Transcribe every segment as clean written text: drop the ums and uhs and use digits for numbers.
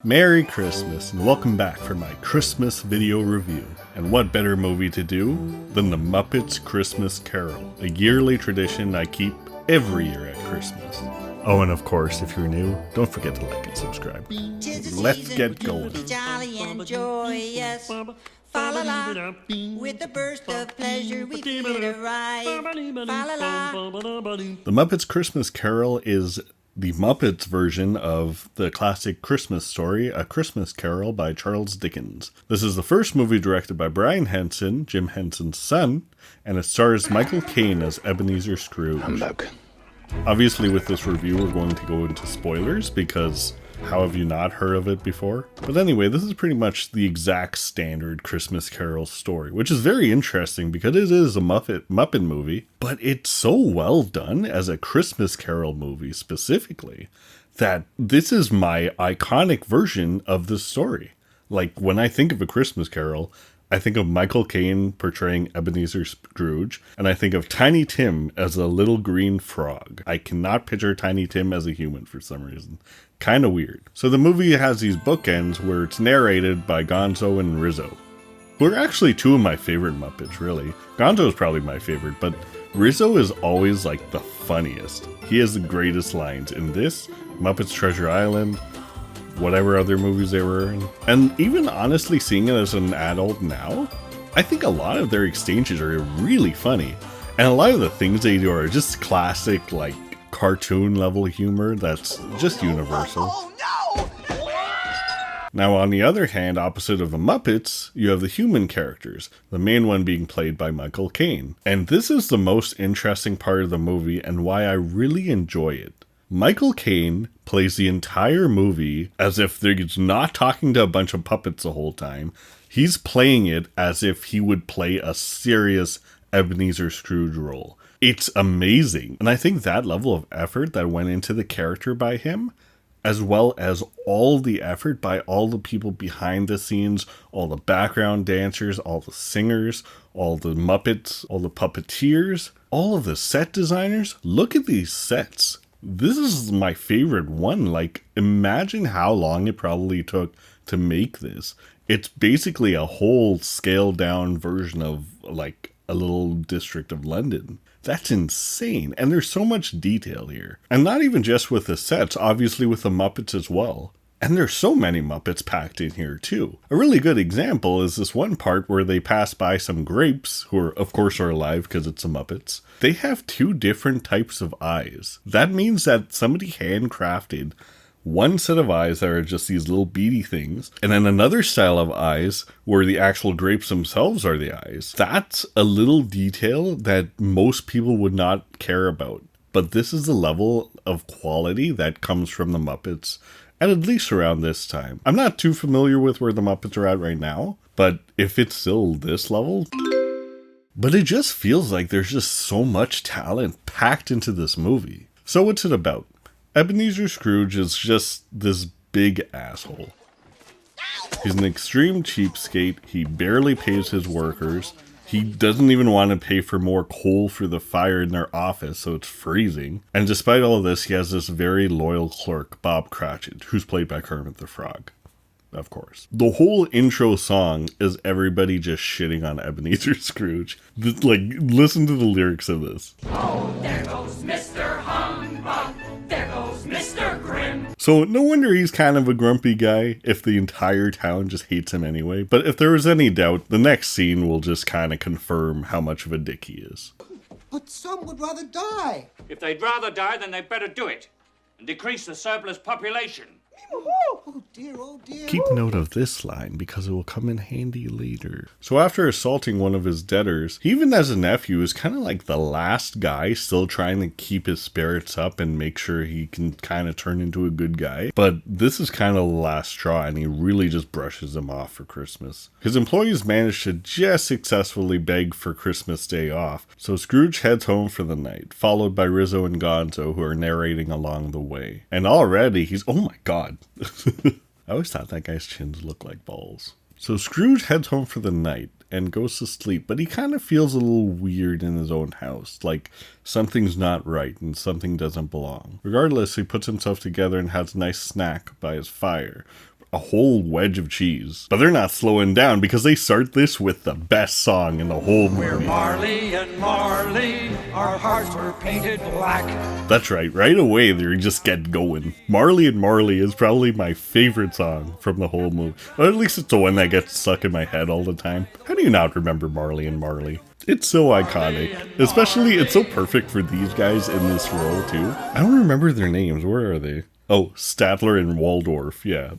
Merry Christmas and welcome back for my Christmas video review. And what better movie to do than The Muppet Christmas Carol, a yearly tradition I keep every year at Christmas. Oh, and of course, if you're new, don't forget to like and subscribe. Let's get going. Jolly and joyous. Fa-la-la, with a burst of pleasure we feel it arrive. Fa-la-la. The Muppets Christmas Carol is the Muppets version of the classic Christmas story, A Christmas Carol by Charles Dickens. This is the first movie directed by Brian Henson, Jim Henson's son, and it stars Michael Caine as Ebenezer Scrooge. Humbug. Obviously, with this review, we're going to go into spoilers because how have you not heard of it before? But anyway, this is pretty much the exact standard Christmas Carol story, which is very interesting because it is a Muppet movie, but it's so well done as a Christmas Carol movie specifically that this is my iconic version of this story. Like, when I think of A Christmas Carol, I think of Michael Caine portraying Ebenezer Scrooge, and I think of Tiny Tim as a little green frog. I cannot picture Tiny Tim as a human for some reason. Kind of weird. So the movie has these bookends where it's narrated by Gonzo and Rizzo, who are actually two of my favorite Muppets, really. Gonzo is probably my favorite, but Rizzo is always like the funniest. He has the greatest lines in this, Muppets Treasure Island, whatever other movies they were in. And even honestly seeing it as an adult now, I think a lot of their exchanges are really funny. And a lot of the things they do are just classic, like, cartoon level humor that's just universal. Now, on the other hand, opposite of the Muppets, you have the human characters, the main one being played by Michael Caine. And this is the most interesting part of the movie and why I really enjoy it. Michael Caine plays the entire movie as if he's not talking to a bunch of puppets the whole time. He's playing it as if he would play a serious Ebenezer Scrooge role. It's amazing. And I think that level of effort that went into the character by him, as well as all the effort by all the people behind the scenes, all the background dancers, all the singers, all the Muppets, all the puppeteers, all of the set designers. Look at these sets. This is my favorite one. Like, imagine how long it probably took to make this. It's basically a whole scaled down version of like a little district of London. That's insane. And there's so much detail here. And not even just with the sets, obviously with the Muppets as well. And there's so many Muppets packed in here too. A really good example is this one part where they pass by some grapes, who are, of course, are alive because it's the Muppets. They have two different types of eyes. That means that somebody handcrafted one set of eyes that are just these little beady things, and then another style of eyes where the actual grapes themselves are the eyes. That's a little detail that most people would not care about. But this is the level of quality that comes from the Muppets, at least around this time. I'm not too familiar with where the Muppets are at right now, but if it's still this level... But it just feels like there's just so much talent packed into this movie. So what's it about? Ebenezer Scrooge is just this big asshole. He's an extreme cheapskate. He barely pays his workers. He doesn't even want to pay for more coal for the fire in their office, so it's freezing. And despite all of this, he has this very loyal clerk, Bob Cratchit, who's played by Kermit the Frog. Of course. The whole intro song is everybody just shitting on Ebenezer Scrooge. Like, listen to the lyrics of this. Oh, there goes Mr. Humbug. There goes Mr. Grim. So no wonder he's kind of a grumpy guy if the entire town just hates him anyway. But if there was any doubt, the next scene will just kind of confirm how much of a dick he is. But some would rather die. If they'd rather die, then they'd better do it and decrease the surplus population. Oh dear, oh dear. Keep note of this line because it will come in handy later. So after assaulting one of his debtors, he even as a nephew is kind of like the last guy still trying to keep his spirits up and make sure he can kind of turn into a good guy. But this is kind of the last straw and he really just brushes him off for Christmas. His employees manage to just successfully beg for Christmas Day off. So Scrooge heads home for the night, followed by Rizzo and Gonzo who are narrating along the way. And already he's, oh my god. I always thought that guy's chins looked like balls. So Scrooge heads home for the night and goes to sleep, but he kind of feels a little weird in his own house, like something's not right and something doesn't belong. Regardless, he puts himself together and has a nice snack by his fire. a whole wedge of cheese. But they're not slowing down because they start this with the best song in the whole movie. We're Marley and Marley, our hearts were painted black. That's right away they just get going. Marley and Marley is probably my favorite song from the whole movie. Or at least it's the one that gets stuck in my head all the time. How do you not remember Marley and Marley? It's so iconic. Especially, it's so perfect for these guys in this role, too. I don't remember their names. Where are they? Oh, Statler and Waldorf. Yeah.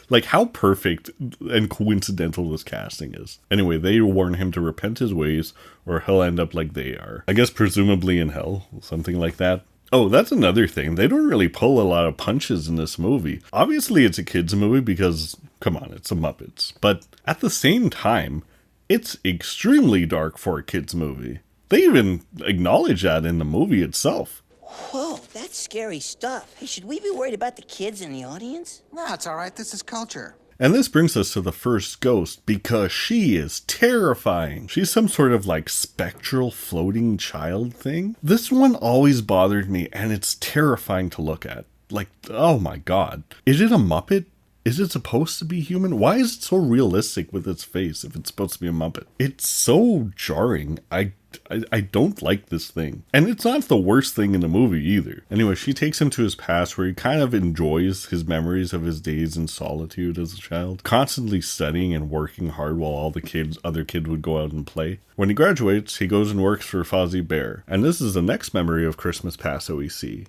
Like, how perfect and coincidental this casting is. Anyway, they warn him to repent his ways, or he'll end up like they are. I guess presumably in hell. Something like that. Oh, that's another thing. They don't really pull a lot of punches in this movie. Obviously, it's a kid's movie because, come on, it's the Muppets. But at the same time, it's extremely dark for a kid's movie. They even acknowledge that in the movie itself. Whoa, that's scary stuff. Hey, should we be worried about the kids in the audience? No, it's all right. This is culture. And this brings us to the first ghost, because she is terrifying. She's some sort of like spectral floating child thing. This one always bothered me, and it's terrifying to look at. Like, oh my god. Is it a Muppet? Is it supposed to be human? Why is it so realistic with its face if it's supposed to be a Muppet? It's so jarring. I don't like this thing. And it's not the worst thing in the movie either. Anyway, she takes him to his past where he kind of enjoys his memories of his days in solitude as a child, constantly studying and working hard while all the other kids would go out and play. When he graduates, he goes and works for Fozzie Bear. And this is the next memory of Christmas past that we see,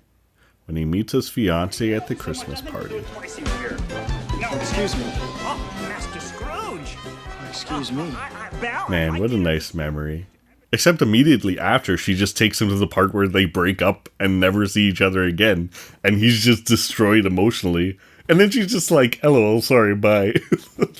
when he meets his fiancée at the Christmas party. No, excuse me. Oh, Master Scrooge. Excuse me. Man, what a nice memory. Except immediately after, she just takes him to the part where they break up and never see each other again. And he's just destroyed emotionally. And then she's just like, LOL, sorry, bye.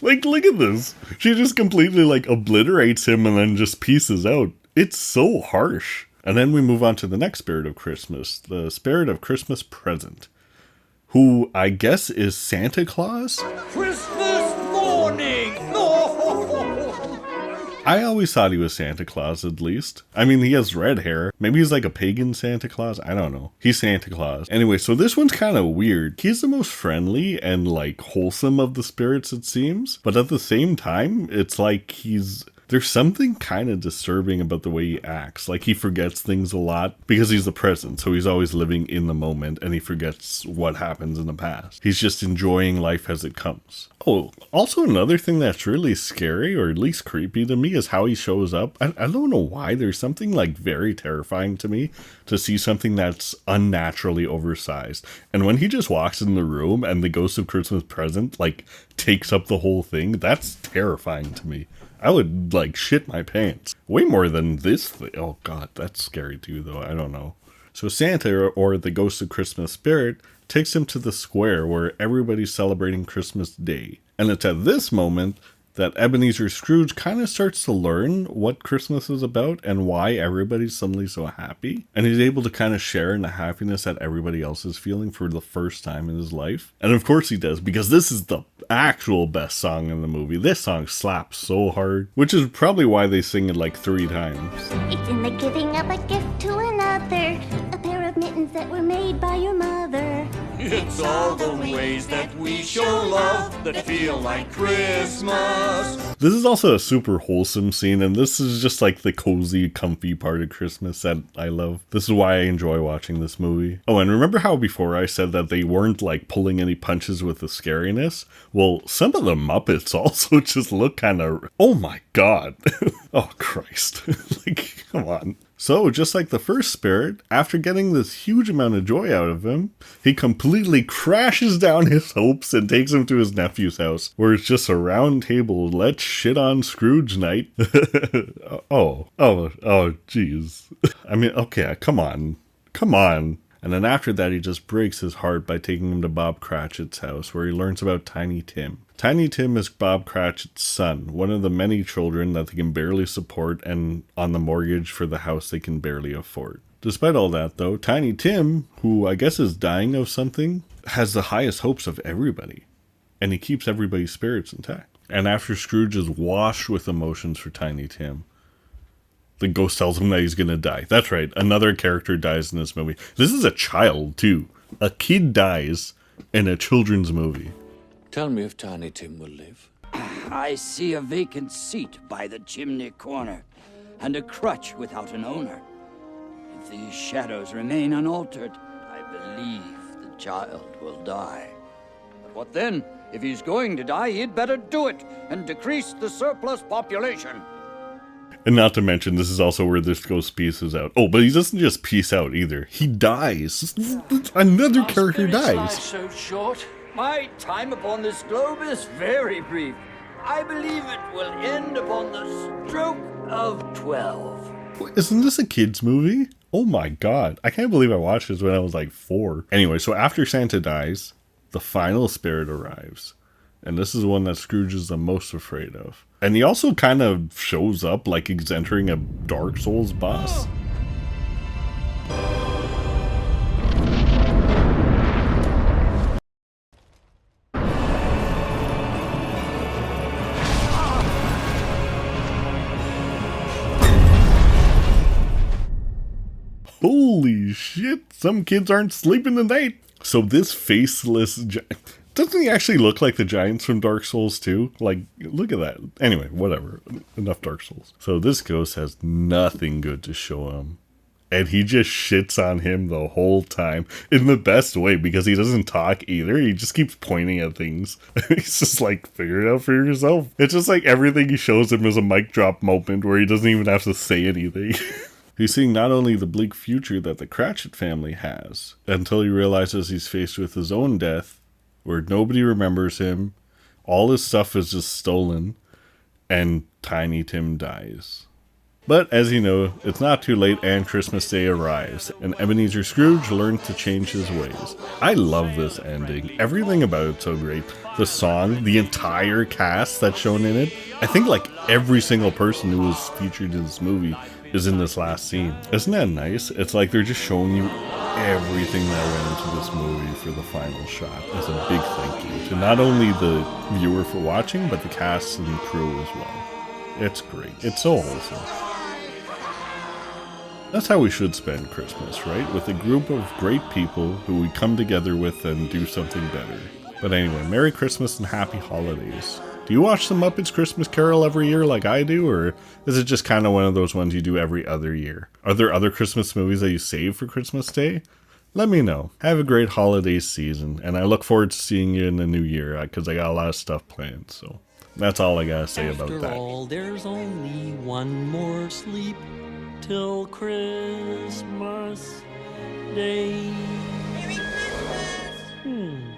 Like, look at this. She just completely, like, obliterates him and then just pieces out. It's so harsh. And then we move on to the next spirit of Christmas. The spirit of Christmas present. Who I guess is Santa Claus? Christmas morning! No! I always thought he was Santa Claus, at least. I mean, he has red hair. Maybe he's like a pagan Santa Claus. I don't know. He's Santa Claus. Anyway, so this one's kind of weird. He's the most friendly and, like, wholesome of the spirits, it seems. But at the same time, it's like there's something kind of disturbing about the way he acts. Like, he forgets things a lot because he's the present, so he's always living in the moment, and he forgets what happens in the past. He's just enjoying life as it comes. Oh, also another thing that's really scary, or at least creepy to me, is how he shows up. I don't know why. There's something, like, very terrifying to me to see something that's unnaturally oversized. And when he just walks in the room and the ghost of Christmas present, like, takes up the whole thing, that's terrifying to me. I would, like, shit my pants. Way more than this thing. Oh, God, that's scary, too, though. I don't know. So Santa, or the Ghost of Christmas Spirit, takes him to the square where everybody's celebrating Christmas Day. And it's at this moment that Ebenezer Scrooge kind of starts to learn what Christmas is about and why everybody's suddenly so happy. And he's able to kind of share in the happiness that everybody else is feeling for the first time in his life. And of course he does, because this is the actual best song in the movie. This song slaps so hard, which is probably why they sing it like 3 times. It's in the giving of a gift to another, a pair of mittens that were made by your mother. It's all the ways that we show love that feel like Christmas. This is also a super wholesome scene, and this is just like the cozy, comfy part of Christmas that I love. This is why I enjoy watching this movie. Oh, and remember how before I said that they weren't like pulling any punches with the scariness? Well, some of the Muppets also just look kind of, oh my god. Oh Christ. Like, come on. So, just like the first spirit, after getting this huge amount of joy out of him, he completely crashes down his hopes and takes him to his nephew's house, where it's just a round table, let's shit on Scrooge night. Oh, jeez. I mean, okay, come on. And then after that, he just breaks his heart by taking him to Bob Cratchit's house, where he learns about Tiny Tim. Tiny Tim is Bob Cratchit's son, one of the many children that they can barely support and on the mortgage for the house they can barely afford. Despite all that, though, Tiny Tim, who I guess is dying of something, has the highest hopes of everybody. And he keeps everybody's spirits intact. And after Scrooge is washed with emotions for Tiny Tim, the ghost tells him that he's gonna die. That's right, another character dies in this movie. This is a child, too. A kid dies in a children's movie. Tell me if Tiny Tim will live. I see a vacant seat by the chimney corner, and a crutch without an owner. If these shadows remain unaltered, I believe the child will die. But what then? If he's going to die, he'd better do it and decrease the surplus population. And not to mention, this is also where this ghost pieces out. Oh, but he doesn't just piece out either. He dies. Another character dies. So short. My time upon this globe is very brief. I believe it will end upon the stroke of 12. Wait, isn't this a kid's movie? Oh my god. I can't believe I watched this when I was like 4. Anyway, so after Santa dies, the final spirit arrives. And this is the one that Scrooge is the most afraid of. And he also kind of shows up like he's entering a Dark Souls boss. Holy shit, some kids aren't sleeping tonight. So this faceless doesn't he actually look like the giants from Dark Souls 2? Like, look at that. Anyway, whatever. Enough Dark Souls. So this ghost has nothing good to show him. And he just shits on him the whole time. In the best way, because he doesn't talk either. He just keeps pointing at things. He's just like, figure it out for yourself. It's just like everything he shows him is a mic drop moment where he doesn't even have to say anything. He's seeing not only the bleak future that the Cratchit family has, until he realizes he's faced with his own death, where nobody remembers him, all his stuff is just stolen, and Tiny Tim dies. But as you know, it's not too late and Christmas Day arrives, and Ebenezer Scrooge learns to change his ways. I love this ending. Everything about it's so great. The song, the entire cast that's shown in it. I think like every single person who was featured in this movie is in this last scene. Isn't that nice? It's like they're just showing you everything that went into this movie for the final shot. As a big thank you to not only the viewer for watching, but the cast and the crew as well. It's great. It's so wholesome. That's how we should spend Christmas, right? With a group of great people who we come together with and do something better. But anyway, Merry Christmas and Happy Holidays. Do you watch the Muppets Christmas Carol every year like I do, or is it just kind of one of those ones you do every other year? Are there other Christmas movies that you save for Christmas Day? Let me know. Have a great holiday season, and I look forward to seeing you in the new year, because I got a lot of stuff planned, so that's all I gotta say about that. After all, there's only one more sleep till Christmas Day. Merry Christmas!